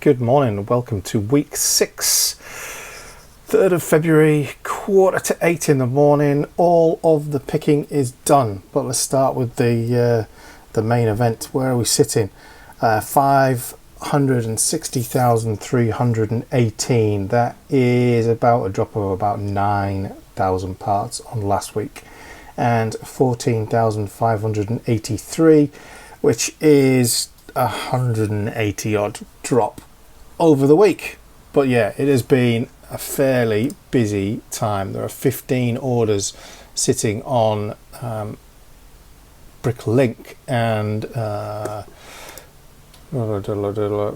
Good morning and welcome to week 6, 3rd of February, 7:45 in the morning. All of the picking is done, but let's start with the main event. Where are we sitting? 560,318. That is about a drop of about 9,000 parts on last week, and 14,583, which is 180 odd drop over the week. But yeah, it has been a fairly busy time. There are 15 orders sitting on Bricklink and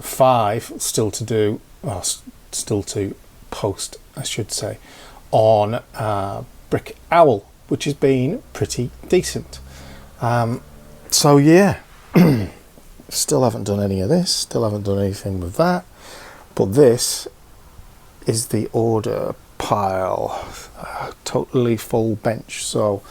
5 still to do, well, still to post, I should say, on Brickowl, which has been pretty decent. So yeah, still haven't done any of this, still haven't done anything with that, but this is the order pile, totally full bench. So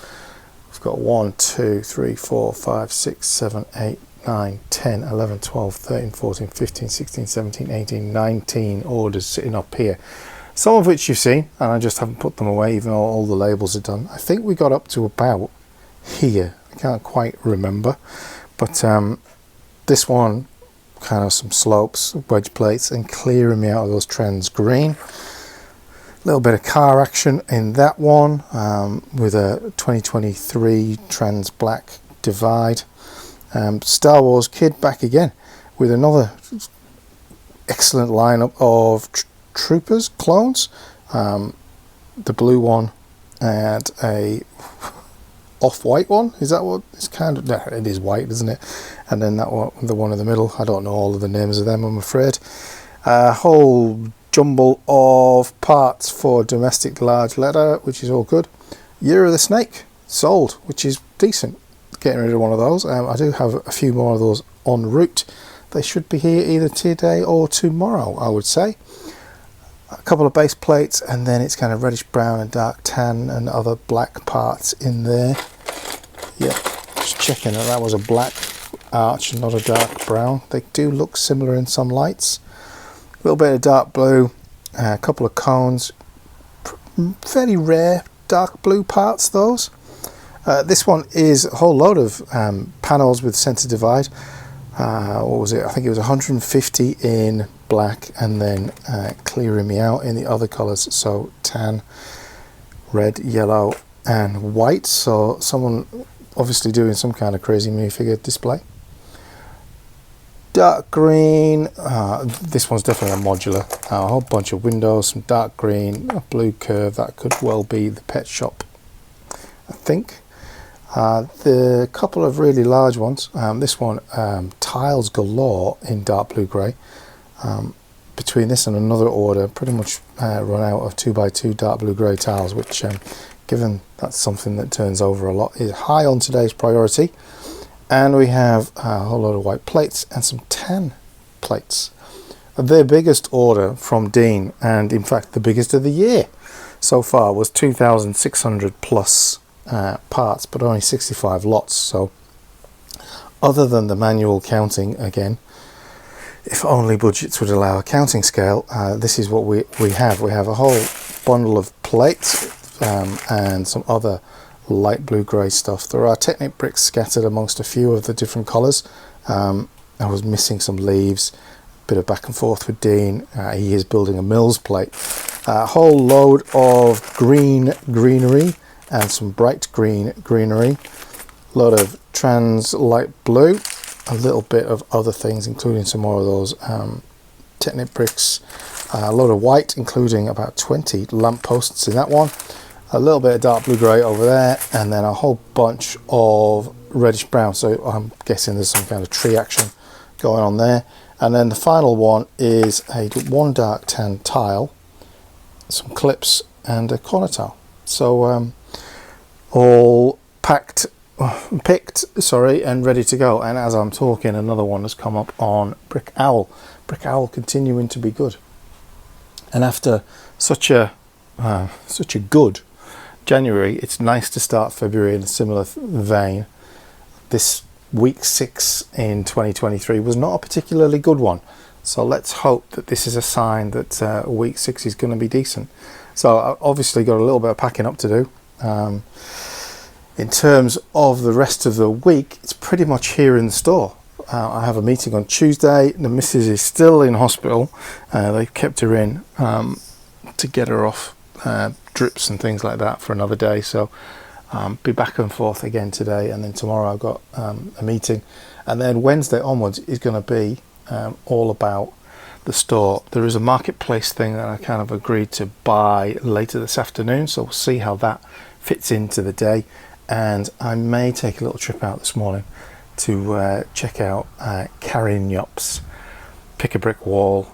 we've got 1, 2, 3, 4, 5, 6, 7, 8, 9, 10, 11, 12, 13, 14, 15, 16, 17, 18, 19 orders sitting up here. Some of which you've seen, and I just haven't put them away even though all the labels are done. I think we got up to about here, I can't quite remember, but this one, kind of some slopes, wedge plates, and clearing me out of those trends green. A little bit of car action in that one, with a 2023 trans black divide. Star Wars Kid back again with another excellent lineup of troopers clones. The blue one and a off-white one, is that what it's kind of? No, it is white, isn't it? And then that one, the one in the middle, I don't know all of the names of them, I'm afraid. A whole jumble of parts for domestic large letter, which is all good. Year of the Snake sold, which is decent. Getting rid of one of those. I do have a few more of those en route. They should be here either today or tomorrow, I would say. A couple of base plates, and then it's kind of reddish brown and dark tan and other black parts in there. Yeah, just checking that was a black arch, not a dark brown. They do look similar in some lights. A little bit of dark blue, a couple of cones, fairly rare dark blue parts, those. This one is a whole load of panels with center divide. What was it? I think it was 150 in black, and then clearing me out in the other colors, so tan, red, yellow and white. So someone obviously doing some kind of crazy minifigure display. Dark green, this one's definitely a modular. A whole bunch of windows, some dark green, a blue curve. That could well be the pet shop, I think. The couple of really large ones, this one, tiles galore in dark blue grey. Between this and another order, pretty much run out of 2x2 dark blue grey tiles, which, given that's something that turns over a lot, is high on today's priority. And we have a whole lot of white plates and some tan plates. Their biggest order from Dean, and in fact the biggest of the year so far, was 2,600 plus parts, but only 65 lots. So other than the manual counting, again, if only budgets would allow a counting scale, this is what we have. We have a whole bundle of plates and some other light blue grey stuff. There are Technic bricks scattered amongst a few of the different colours. I was missing some leaves, a bit of back and forth with Dean. He is building a Mills plate. A whole load of greenery and some bright greenery. A lot of trans light blue. A little bit of other things, including some more of those Technic bricks. A lot of white, including about 20 lamp posts in that one. A little bit of dark blue grey over there, and then a whole bunch of reddish brown. So I'm guessing there's some kind of tree action going on there. And then the final one is one dark tan tile, some clips, and a corner tile. So all picked, and ready to go. And as I'm talking, another one has come up on Brickowl. Brickowl continuing to be good. And after such a good January, it's nice to start February in a similar vein. This week 6 in 2023 was not a particularly good one. So let's hope that this is a sign that week 6 is going to be decent. So I obviously got a little bit of packing up to do. In terms of the rest of the week, it's pretty much here in the store. I have a meeting on Tuesday. The missus is still in hospital. They've kept her in to get her off drips and things like that for another day. So be back and forth again today, and then tomorrow I've got a meeting, and then Wednesday onwards is going to be all about the store. There is a marketplace thing that I kind of agreed to buy later this afternoon, so we'll see how that fits into the day. And I may take a little trip out this morning to check out Carrignop's Pick a Brick Wall,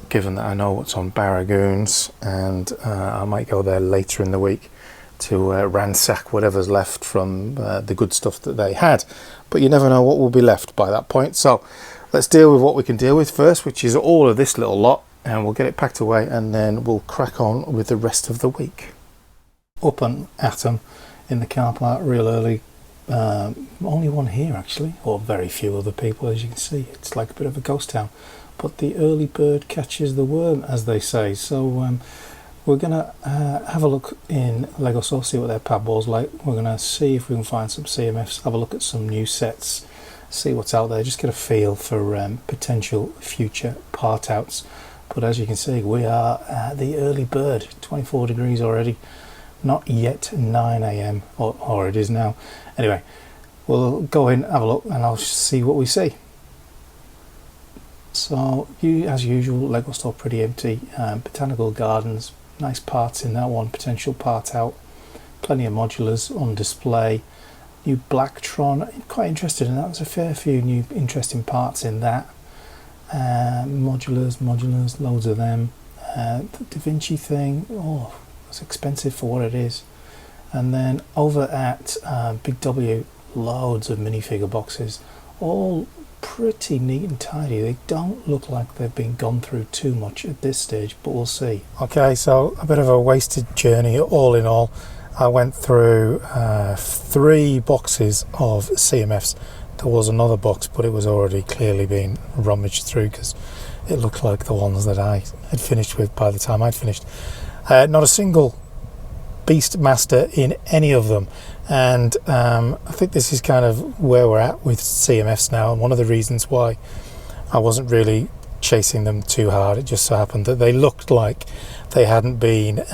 given that I know what's on Barragoons, and I might go there later in the week to ransack whatever's left from the good stuff that they had. But you never know what will be left by that point. So let's deal with what we can deal with first, which is all of this little lot, and we'll get it packed away, and then we'll crack on with the rest of the week. Up and at 'em in the car park real early. Only one here actually, or very few other people, as you can see. It's like a bit of a ghost town, but the early bird catches the worm, as they say. So we're gonna have a look in LEGO Store, see what their pad wall's like. We're gonna see if we can find some CMFs, have a look at some new sets, see what's out there, just get a feel for potential future part outs. But as you can see, we are at the early bird, 24 degrees already. Not yet 9 AM, or it is now. Anyway, we'll go in, have a look, and I'll see what we see. So, as usual, LEGO Store pretty empty. Botanical Gardens, nice parts in that one, potential part out. Plenty of modulars on display. New Blacktron, quite interested in that. There's a fair few new interesting parts in that. Modulars, loads of them. The Da Vinci thing, oh, it's expensive for what it is. And then over at Big W, loads of minifigure boxes, all pretty neat and tidy. They don't look like they've been gone through too much at this stage, but we'll see. Okay, so a bit of a wasted journey all in all. I went through 3 boxes of CMFs. There was another box, but it was already clearly being rummaged through because it looked like the ones that I had finished with by the time I'd finished. Not a single Beastmaster in any of them, and I think this is kind of where we're at with CMFs now, and one of the reasons why I wasn't really chasing them too hard. It just so happened that they looked like they hadn't been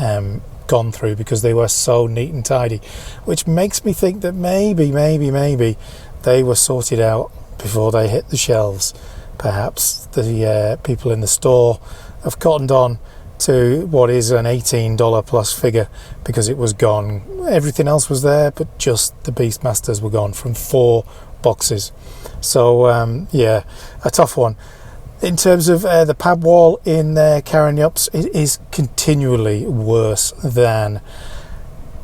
gone through because they were so neat and tidy, which makes me think that maybe they were sorted out before they hit the shelves. Perhaps the people in the store have cottoned on to what is an $18 plus figure because it was gone. Everything else was there, but just the Beastmasters were gone from 4 boxes. So yeah, a tough one. In terms of the pad wall in Carrignop's, it is continually worse than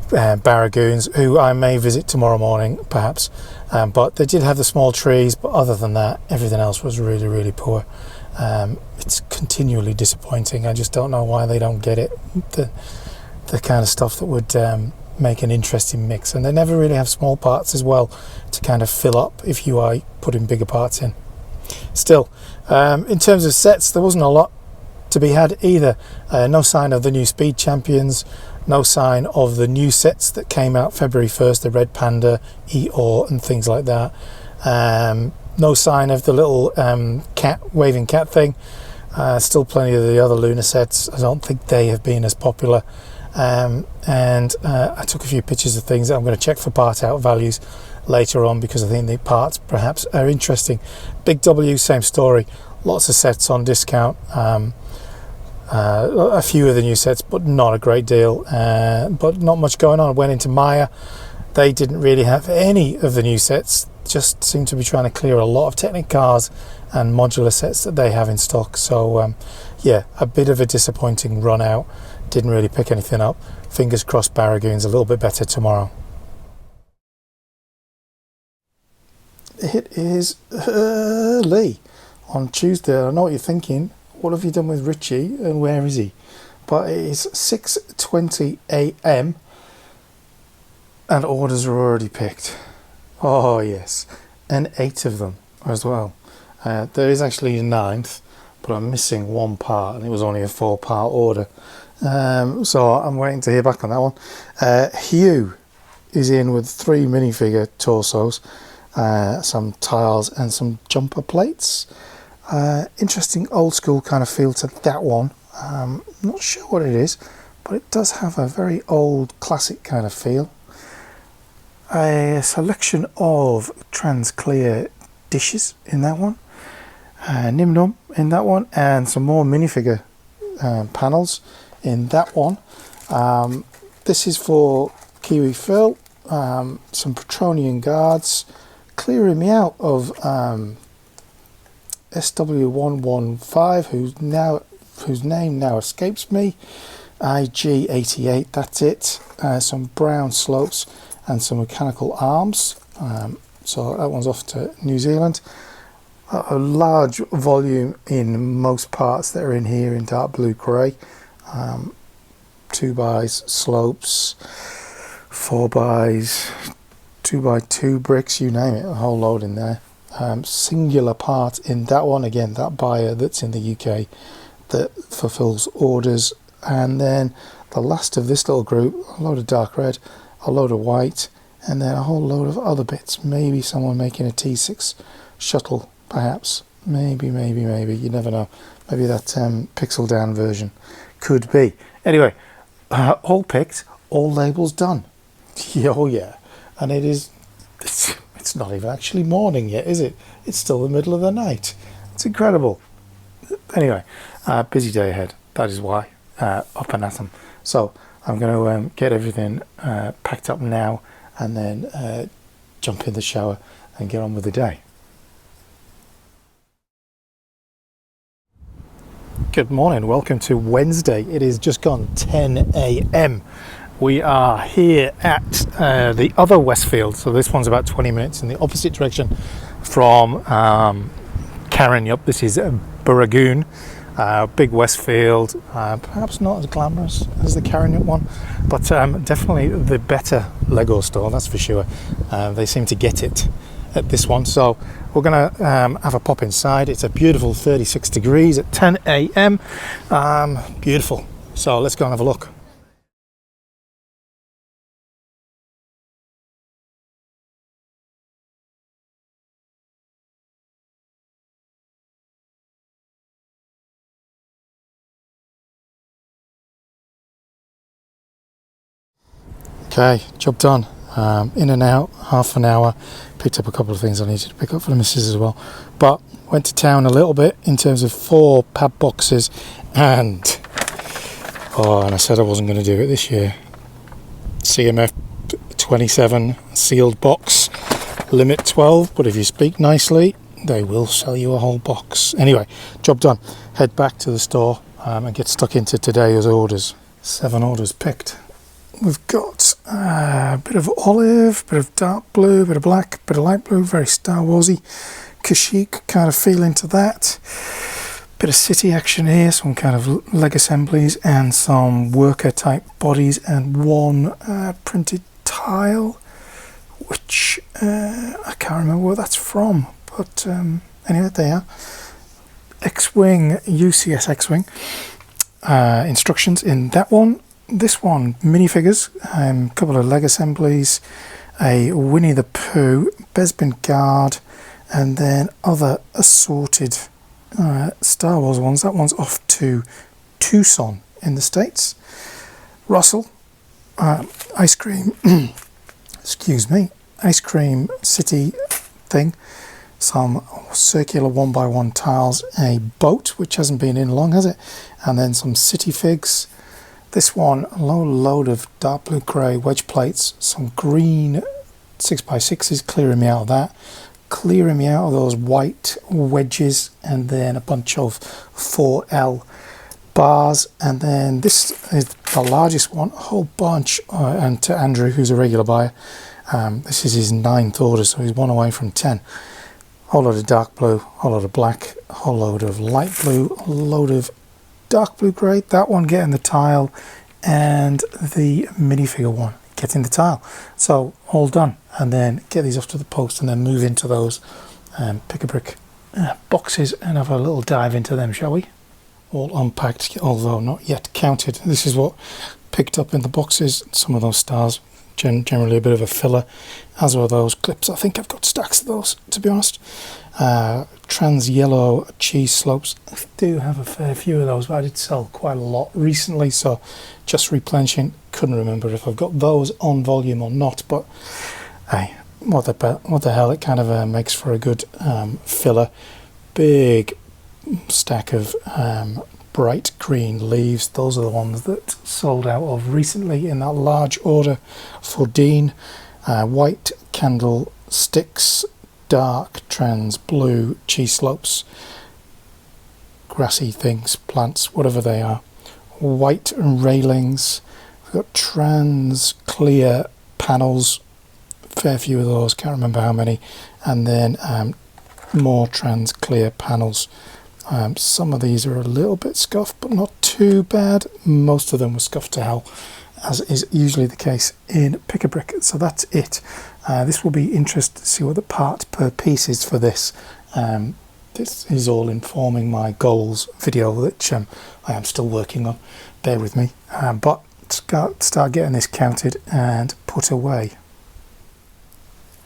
Barragoons, who I may visit tomorrow morning perhaps, but they did have the small trees, but other than that everything else was really poor. It's continually disappointing. I just don't know why they don't get it, the kind of stuff that would make an interesting mix, and they never really have small parts as well to kind of fill up if you are putting bigger parts in. Still, in terms of sets, there wasn't a lot to be had either. No sign of the new Speed Champions, no sign of the new sets that came out February 1st, the Red Panda, Eeyore and things like that. No sign of the little waving cat thing. Still plenty of the other Lunar sets. I don't think they have been as popular. And I took a few pictures of things that I'm going to check for part out values later on because I think the parts perhaps are interesting. Big W, same story. Lots of sets on discount. A few of the new sets, but not a great deal. But not much going on. I went into Maya. They didn't really have any of the new sets. Just seem to be trying to clear a lot of Technic cars and modular sets that they have in stock. So yeah, a bit of a disappointing run out. Didn't really pick anything up. Fingers crossed Barragoon's a little bit better tomorrow. It is early on Tuesday. I know what you're thinking. What have you done with Richie and where is he? But it is 6:20 AM and orders are already picked. Oh yes, and 8 of them as well. There is actually a 9th, but I'm missing one part, and it was only a 4-part order. So I'm waiting to hear back on that one. Hugh is in with 3 minifigure torsos, some tiles and some jumper plates. Interesting old school kind of feel to that one. Not sure what it is, but it does have a very old classic kind of feel. A selection of trans clear dishes in that one, Nim Num in that one, and some more minifigure panels in that one. This is for Kiwi Phil, some Petronian guards, clearing me out of SW115, whose name now escapes me. IG88, that's it. Some brown slopes and some mechanical arms. So that one's off to New Zealand. A large volume in most parts that are in here in dark blue grey. 2x slopes, 4x, 2x2 bricks, you name it, a whole load in there. Singular part in that one, again, that buyer that's in the UK that fulfills orders. And then the last of this little group, a load of dark red, a load of white, and then a whole load of other bits. Maybe someone making a T6 shuttle, perhaps. Maybe, you never know. Maybe that pixel down version could be. Anyway, all picked, all labels done. Oh yeah, and it's not even actually morning yet, is it? It's still the middle of the night. It's incredible. Anyway, busy day ahead. That is why. Up and at them. So I'm going to get everything packed up now, and then jump in the shower and get on with the day. Good morning, welcome to Wednesday. It is just gone 10 a.m. We are here at the other Westfield, so this one's about 20 minutes in the opposite direction from Carrinyup. This is Burragoon, big Westfield, perhaps not as glamorous as the Carrinyup one, but definitely the better LEGO store, that's for sure. They seem to get it at this one, so we're going to have a pop inside. It's a beautiful 36 degrees at 10 a.m. Beautiful. So let's go and have a look. Okay, job done. In and out, half an hour. Picked up a couple of things I needed to pick up for the missus as well. But went to town a little bit in terms of 4 pad boxes, and I said I wasn't going to do it this year. CMF 27 sealed box, limit 12, but if you speak nicely, they will sell you a whole box. Anyway, job done. Head back to the store and get stuck into today's orders. 7 orders picked. We've got a bit of olive, bit of dark blue, bit of black, bit of light blue, very Star Warsy, Kashyyyk kind of feeling to that. Bit of city action here, some kind of leg assemblies and some worker type bodies, and 1 printed tile, which I can't remember where that's from, but anyway, they are. X-Wing, UCS X-Wing, instructions in that one. This one, minifigures, a couple of leg assemblies, a Winnie the Pooh, Bespin Guard, and then other assorted Star Wars ones. That one's off to Tucson in the States. Russell, ice cream, excuse me, ice cream city thing, some circular 1x1 tiles, a boat, which hasn't been in long, has it? And then some city figs. This one, a load of dark blue grey wedge plates, some green 6x6s, clearing me out of that, clearing me out of those white wedges, and then a bunch of 4L bars. And then this is the largest one, a whole bunch, and to Andrew, who's a regular buyer, this is his 9th order, so he's 1 away from 10. A whole load of dark blue, a whole load of black, a whole load of light blue, a load of dark blue grey, that one getting the tile, and the minifigure one getting the tile. So all done, and then get these off to the post and then move into those pick a brick boxes and have a little dive into them, shall we? All unpacked, although not yet counted. This is what picked up in the boxes. Some of those stars, generally a bit of a filler, as were those clips. I think I've got stacks of those, to be honest. Trans yellow cheese slopes. I do have a fair few of those, but I did sell quite a lot recently, so just replenishing. Couldn't remember if I've got those on volume or not, but hey, what the hell, it kind of makes for a good filler. Big stack of bright green leaves. Those are the ones that sold out of recently in that large order for Dean. White candle sticks, dark trans blue cheese slopes, grassy things, plants, whatever they are. White railings. We've got trans clear panels, fair few of those, can't remember how many, and then more trans clear panels. Some of these are a little bit scuffed, but not too bad. Most of them were scuffed to hell, as is usually the case in Pick-a-Brick. So that's it. This will be interesting to see what the part per piece is for this. This is all informing my goals video, which I am still working on. Bear with me. But start getting this counted and put away.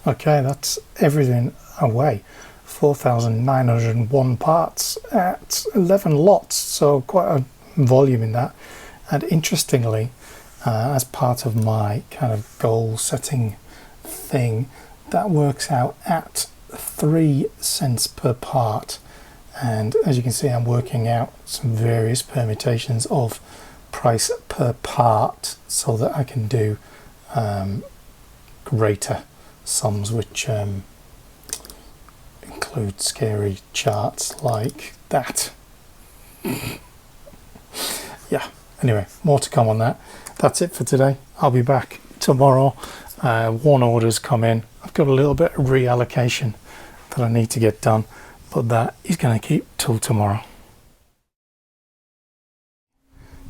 Okay, that's everything away. 4,901 parts at 11 lots, so quite a volume in that. And interestingly, as part of my kind of goal setting thing, that works out at 3 cents per part. And as you can see, I'm working out some various permutations of price per part so that I can do greater sums, which include scary charts like that. Yeah, anyway, more to come on that. That's it for today. I'll be back tomorrow. One order's come in. I've got a little bit of reallocation that I need to get done, but that is going to keep till tomorrow.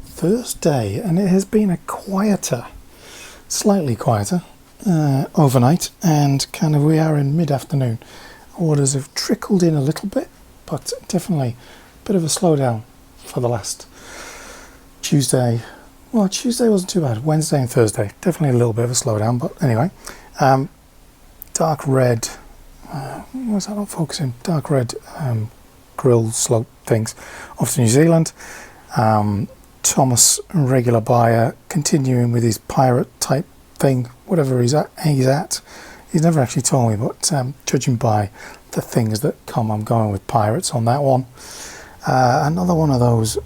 Thursday, and it has been a slightly quieter overnight, and kind of we are in mid-afternoon. Orders have trickled in a little bit, but definitely a bit of a slowdown for the last Tuesday. Well, Tuesday wasn't too bad. Wednesday and Thursday, definitely a little bit of a slowdown, but anyway. Dark red, was that not focusing? Dark red grill slope things off to New Zealand. Thomas, regular buyer, continuing with his pirate type thing, whatever he's at. He's never actually told me, but judging by the things that come, I'm going with pirates on that one. Another one of those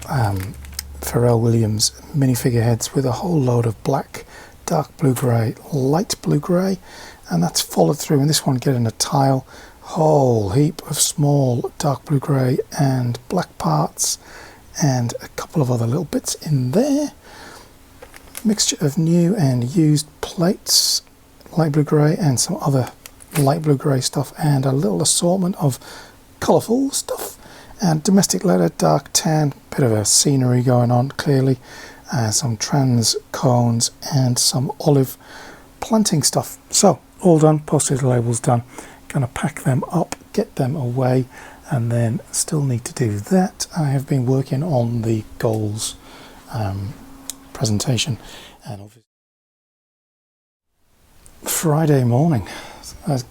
Pharrell Williams minifigure heads with a whole load of black, dark blue grey, light blue grey, and that's followed through in this one, getting a tile, whole heap of small dark blue grey and black parts, and a couple of other little bits in there. Mixture of new and used plates, light blue grey, and some other light blue grey stuff, and a little assortment of colourful stuff. And domestic leather, dark tan, bit of a scenery going on clearly, some trans cones and some olive planting stuff. So all done, postage labels done. Gonna pack them up, get them away, and then still need to do that. I have been working on the goals presentation, and obviously Friday morning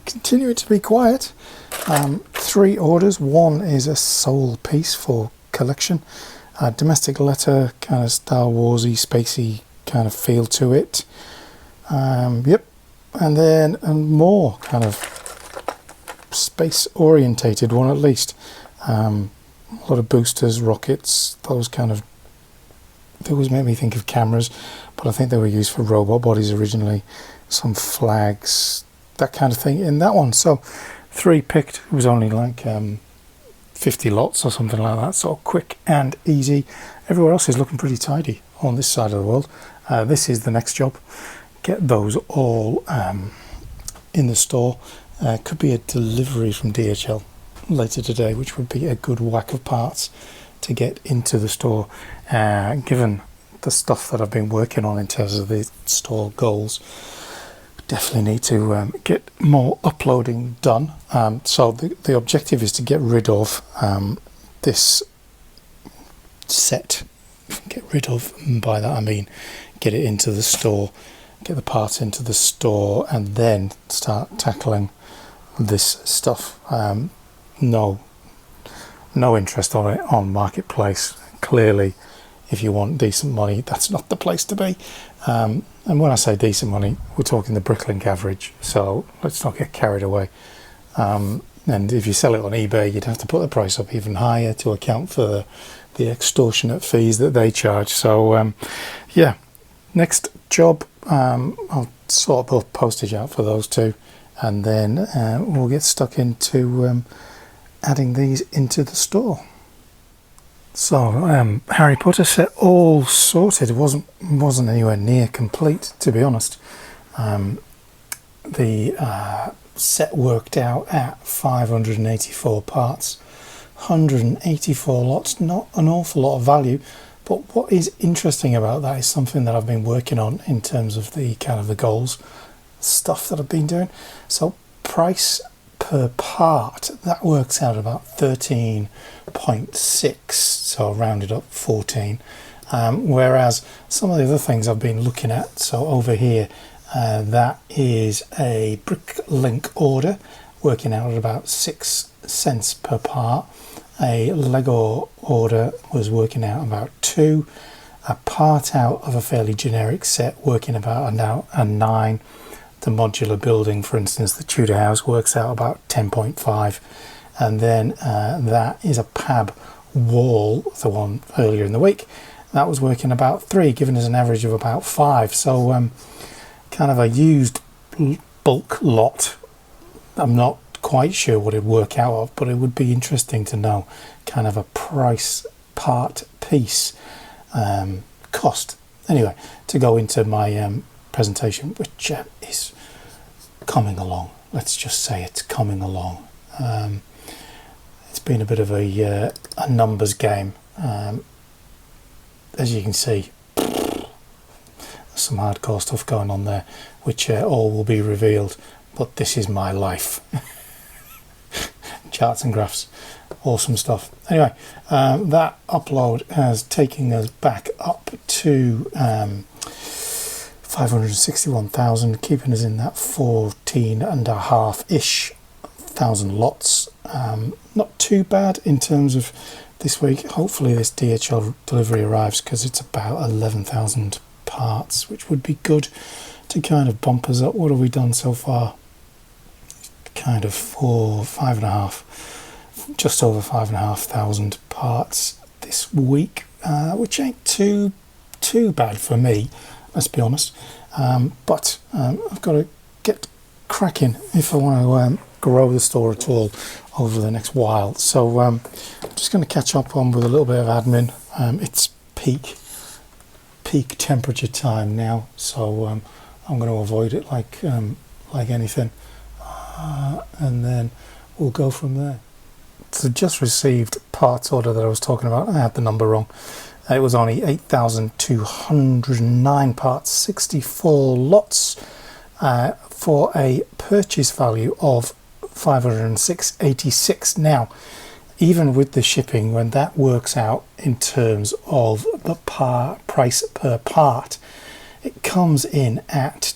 continuing to be quiet. 3 orders. One is a soul piece for collection, domestic letter, kind of Star Warsy, spacey kind of feel to it. Yep, and then a more kind of space orientated one, at least. A lot of boosters, rockets, those always make me think of cameras, but I think they were used for robot bodies originally. Some flags, that kind of thing in that one. So 3 picked. It was only like 50 lots or something like that, so quick and easy. Everywhere else is looking pretty tidy on this side of the world. This is the next job. Get those all in the store. Could be a delivery from DHL later today, which would be a good whack of parts to get into the store, given the stuff that I've been working on in terms of the store goals. definitely need to get more uploading done. So the objective is to get rid of this set. Get rid of, and by that I mean get it into the store, get the parts into the store, and then start tackling this stuff. No interest on it on Marketplace. Clearly, if you want decent money, that's not the place to be. And when I say decent money, we're talking the Bricklink average, so let's not get carried away. And if you sell it on eBay, you'd have to put the price up even higher to account for the extortionate fees that they charge. So yeah, next job, I'll sort both postage out for those two, and then we'll get stuck into adding these into the store. So Harry Potter set all sorted. It wasn't anywhere near complete, to be honest. The set worked out at 584 parts, 184 lots. Not an awful lot of value, but what is interesting about that is something that I've been working on in terms of the kind of the goals stuff that I've been doing. So price per part, that works out about 13.6, so rounded up 14, whereas some of the other things I've been looking at, so over here that is a Bricklink order working out at about 6 cents per part. A LEGO order was working out about 2, a part out of a fairly generic set working about a 9. The modular building, for instance, the Tudor house, works out about 10.5, and then that is a PAB wall, the one earlier in the week, that was working about 3, giving us an average of about 5. So kind of a used bulk lot. I'm not quite sure what it'd work out of, but it would be interesting to know kind of a price part piece cost. Anyway, to go into my presentation, which is coming along. Let's just say it's coming along. It's been a bit of a numbers game. As you can see, some hardcore stuff going on there, which all will be revealed, but this is my life. Charts and graphs, awesome stuff. Anyway, that upload has taken us back up to 561,000, keeping us in that 14.5-ish thousand lots. Not too bad in terms of this week. Hopefully this DHL delivery arrives, because it's about 11,000 parts, which would be good to kind of bump us up. What have we done so far? Kind of 5.5, just over 5,500 parts this week, which ain't too bad for me, let's be honest. But I've got to get cracking if I want to grow the store at all over the next while. So I'm just going to catch up on with a little bit of admin. It's peak temperature time now, so I'm going to avoid it like anything, and then we'll go from there. So just received parts order that I was talking about. I had the number wrong. It was only 8,209 parts, 64 lots, for a purchase value of 506.86. Now, even with the shipping, when that works out in terms of the price per part, it comes in at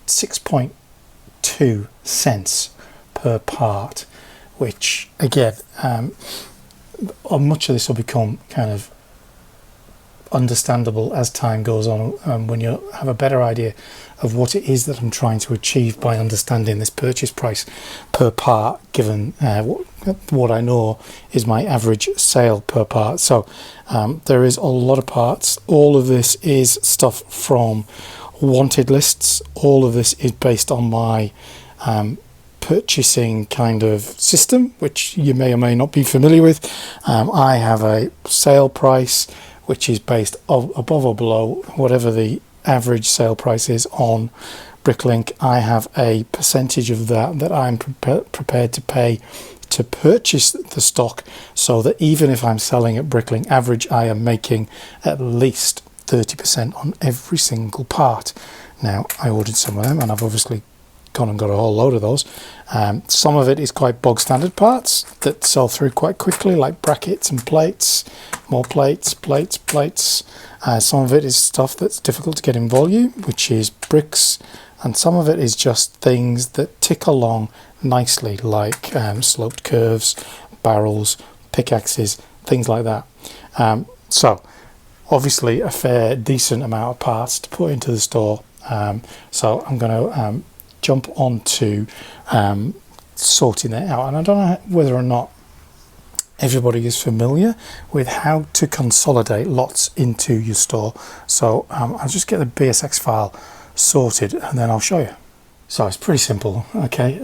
6.2 cents per part, which again, much of this will become kind of understandable as time goes on, when you have a better idea of what it is that I'm trying to achieve by understanding this purchase price per part, given what I know is my average sale per part. So there is a lot of parts. All of this is stuff from wanted lists. All of this is based on my purchasing kind of system, which you may or may not be familiar with. I have a sale price which is based above or below whatever the average sale price is on Bricklink. I have a percentage of that I'm prepared to pay to purchase the stock, so that even if I'm selling at Bricklink average, I am making at least 30% on every single part. Now, I ordered some of them, and I've obviously gone and got a whole load of those. Some of it is quite bog standard parts that sell through quite quickly, like brackets and plates, more plates. Some of it is stuff that's difficult to get in volume, which is bricks, and some of it is just things that tick along nicely, like sloped curves, barrels, pickaxes, things like that. So obviously a fair decent amount of parts to put into the store. So I'm going to jump on to sorting that out, and I don't know whether or not everybody is familiar with how to consolidate lots into your store. So I'll just get the BSX file sorted and then I'll show you. So it's pretty simple. Okay,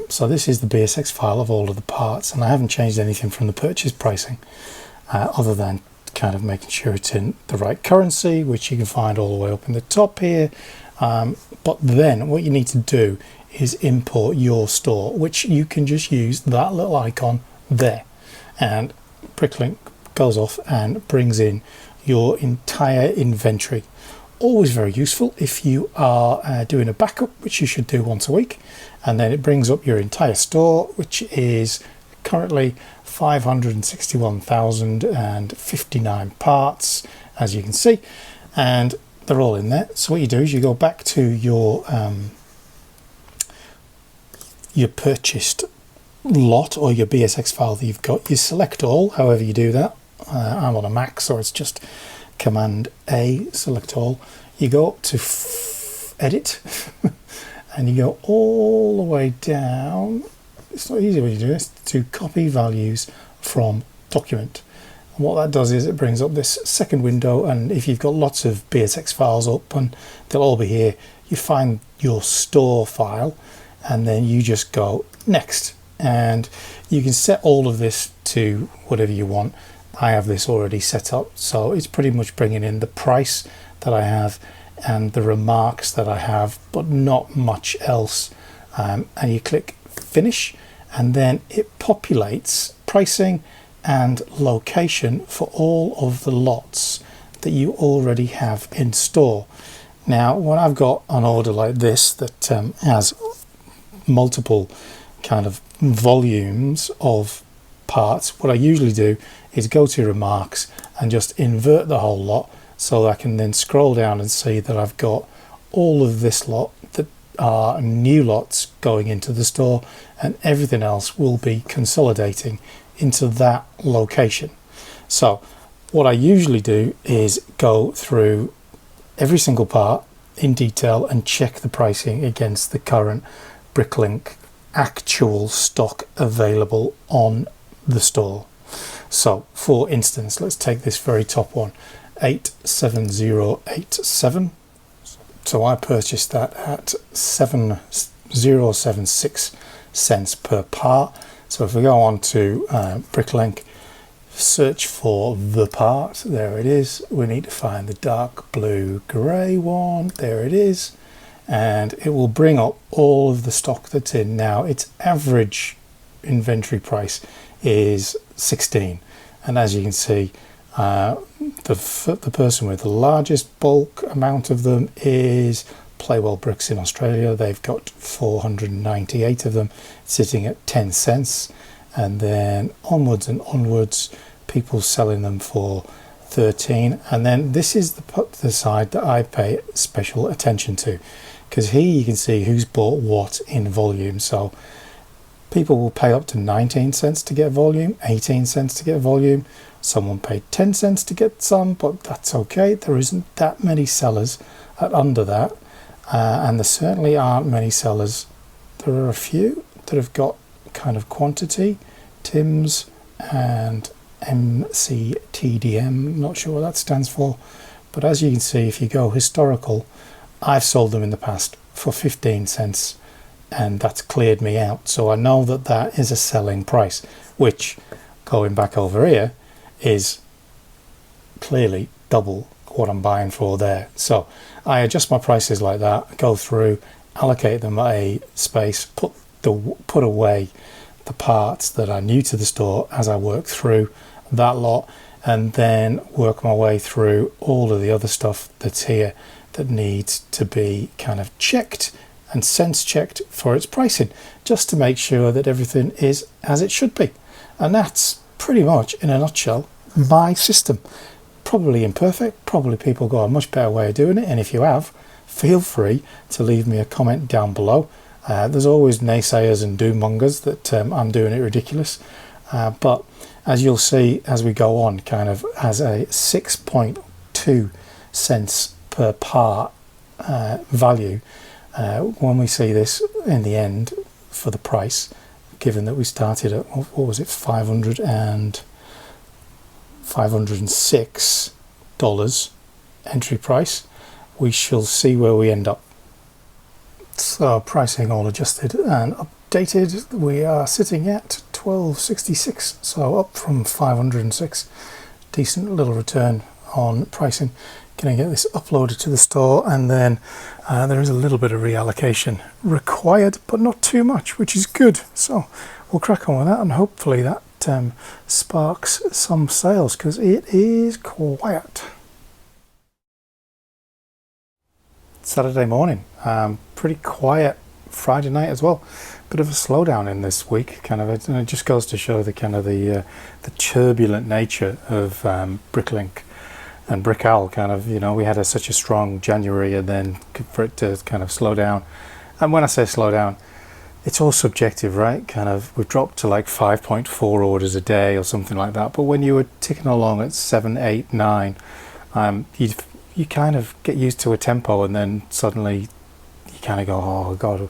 so this is the BSX file of all of the parts, and I haven't changed anything from the purchase pricing other than kind of making sure it's in the right currency, which you can find all the way up in the top here. But then what you need to do is import your store, which you can just use that little icon there, and Bricklink goes off and brings in your entire inventory. Always very useful if you are doing a backup, which you should do once a week, and then it brings up your entire store, which is currently 561,059 parts, as you can see, and they're all in there. So what you do is you go back to your purchased lot or your BSX file that you've got. You select all, however you do that. I'm on a Mac, so it's just Command A, select all. You go up to edit and you go all the way down. It's not easy when you do this, to copy values from document. And what that does is it brings up this second window, and if you've got lots of BSX files up, and they'll all be here, you find your store file and then you just go next, and you can set all of this to whatever you want. I have this already set up, so it's pretty much bringing in the price that I have and the remarks that I have, but not much else. And you click finish, and then it populates pricing and location for all of the lots that you already have in store. Now, when I've got an order like this that has multiple kind of volumes of parts, what I usually do is go to remarks and just invert the whole lot, so that I can then scroll down and see that I've got all of this lot that are new lots going into the store, and everything else will be consolidating into that location. So what I usually do is go through every single part in detail and check the pricing against the current Bricklink actual stock available on the store. So for instance, let's take this very top one, 87087. So I purchased that at 7076 cents per part. So if we go on to Bricklink, search for the part, there it is. We need to find the dark blue grey one, there it is, and it will bring up all of the stock that's in. Now its average inventory price is 16, and as you can see, the person with the largest bulk amount of them is Playwell Bricks in Australia. They've got 498 of them sitting at 10 cents, and then onwards and onwards, people selling them for 13. And then this is the side that I pay special attention to, because here you can see who's bought what in volume. So people will pay up to 19 cents to get volume, 18 cents to get volume. Someone paid 10 cents to get some, but that's okay. There isn't that many sellers at under that. And there certainly aren't many sellers. There are a few that have got kind of quantity, Tim's and MCTDM, not sure what that stands for. But as you can see, if you go historical, I've sold them in the past for 15 cents, and that's cleared me out. So I know that that is a selling price, which, going back over here, is clearly double what I'm buying for there. So I adjust my prices like that, go through, allocate them a space, put away the parts that are new to the store as I work through that lot, and then work my way through all of the other stuff that's here that needs to be kind of checked and sense checked for its pricing, just to make sure that everything is as it should be. And that's pretty much, in a nutshell, my system. Probably imperfect, probably people got a much better way of doing it, and if you have, feel free to leave me a comment down below. There's always naysayers and doom-mongers that I'm doing it ridiculous, but as you'll see as we go on, kind of as a 6.2 cents per part value, when we see this in the end for the price, given that we started at, what was it, $506 entry price, we shall see where we end up. So pricing all adjusted and updated, we are sitting at $12.66, so up from 506. Decent little return on pricing. Going to get this uploaded to the store, and then there is a little bit of reallocation required, but not too much, which is good. So we'll crack on with that, and hopefully that sparks some sales, because it is quiet. Saturday morning, pretty quiet. Friday night as well. Bit of a slowdown in this week, kind of, and it just goes to show the kind of the turbulent nature of Bricklink and Brickowl. Kind of, you know, we had such a strong January, and then for it to kind of slow down. And when I say slow down, it's all subjective, right? Kind of, we've dropped to like 5.4 orders a day or something like that. But when you were ticking along at 7, 8, 9, you kind of get used to a tempo, and then suddenly you kind of go, oh God,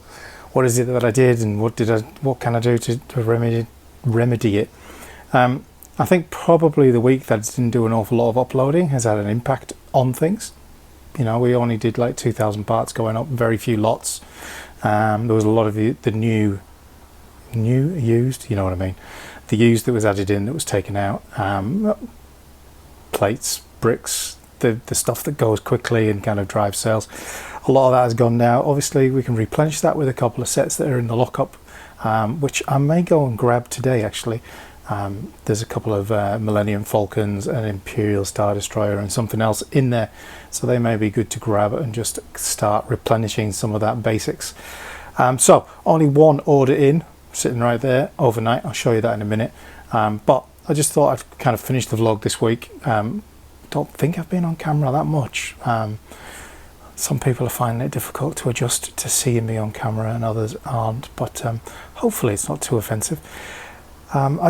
what is it that I did, and what can I do to remedy it? I think probably the week that didn't do an awful lot of uploading has had an impact on things. You know, we only did like 2,000 parts going up, very few lots. There was a lot of the new used, you know what I mean, the used that was added in, that was taken out, plates, bricks, the stuff that goes quickly and kind of drives sales. A lot of that has gone now. Obviously we can replenish that with a couple of sets that are in the lockup, which I may go and grab today actually. There's a couple of Millennium Falcons, an Imperial Star Destroyer, and something else in there, so they may be good to grab and just start replenishing some of that basics. So only one order in, sitting right there overnight. I'll show you that in a minute, but I just thought I'd kind of finish the vlog this week. Don't think I've been on camera that much. Some people are finding it difficult to adjust to seeing me on camera, and others aren't, but hopefully it's not too offensive.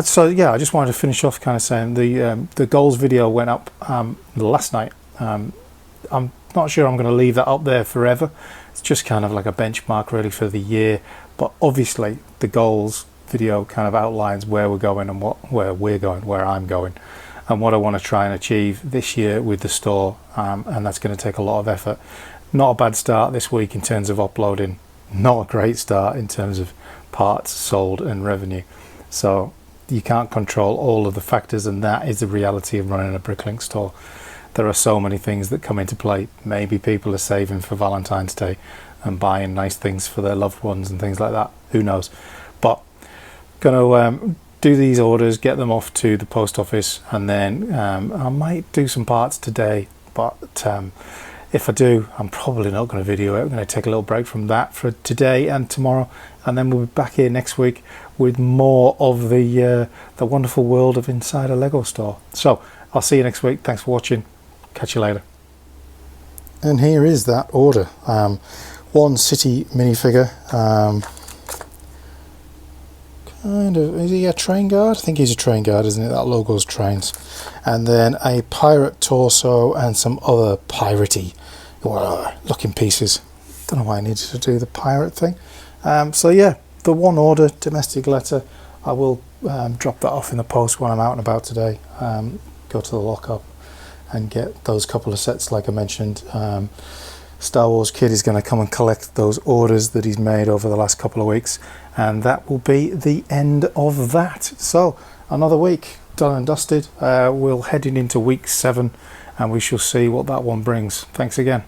So yeah, I just wanted to finish off kind of saying the goals video went up last night. I'm not sure I'm going to leave that up there forever. It's just kind of like a benchmark really for the year, but obviously the goals video kind of outlines where we're going and where I'm going, and what I want to try and achieve this year with the store, and that's going to take a lot of effort. Not a bad start this week in terms of uploading, not a great start in terms of parts sold and revenue. So you can't control all of the factors, and that is the reality of running a Bricklink store. There are so many things that come into play. Maybe people are saving for Valentine's Day and buying nice things for their loved ones and things like that. Who knows? But gonna do these orders, get them off to the post office, and then I might do some parts today, but if I do, I'm probably not going to video it. I'm going to take a little break from that for today and tomorrow, and then we'll be back here next week with more of the wonderful world of inside a LEGO store. So I'll see you next week. Thanks for watching. Catch you later. And here is that order. One city minifigure. Kind of, is he a train guard? I think he's a train guard, isn't it? That logo's trains. And then a pirate torso and some other piratey looking pieces. Don't know why I needed to do the pirate thing. So yeah, the one order domestic letter. I will drop that off in the post when I'm out and about today. Go to the lockup and get those couple of sets like I mentioned. Star Wars Kid is going to come and collect those orders that he's made over the last couple of weeks, and that will be the end of that. So another week done and dusted. We'll head into week 7, and we shall see what that one brings. Thanks again.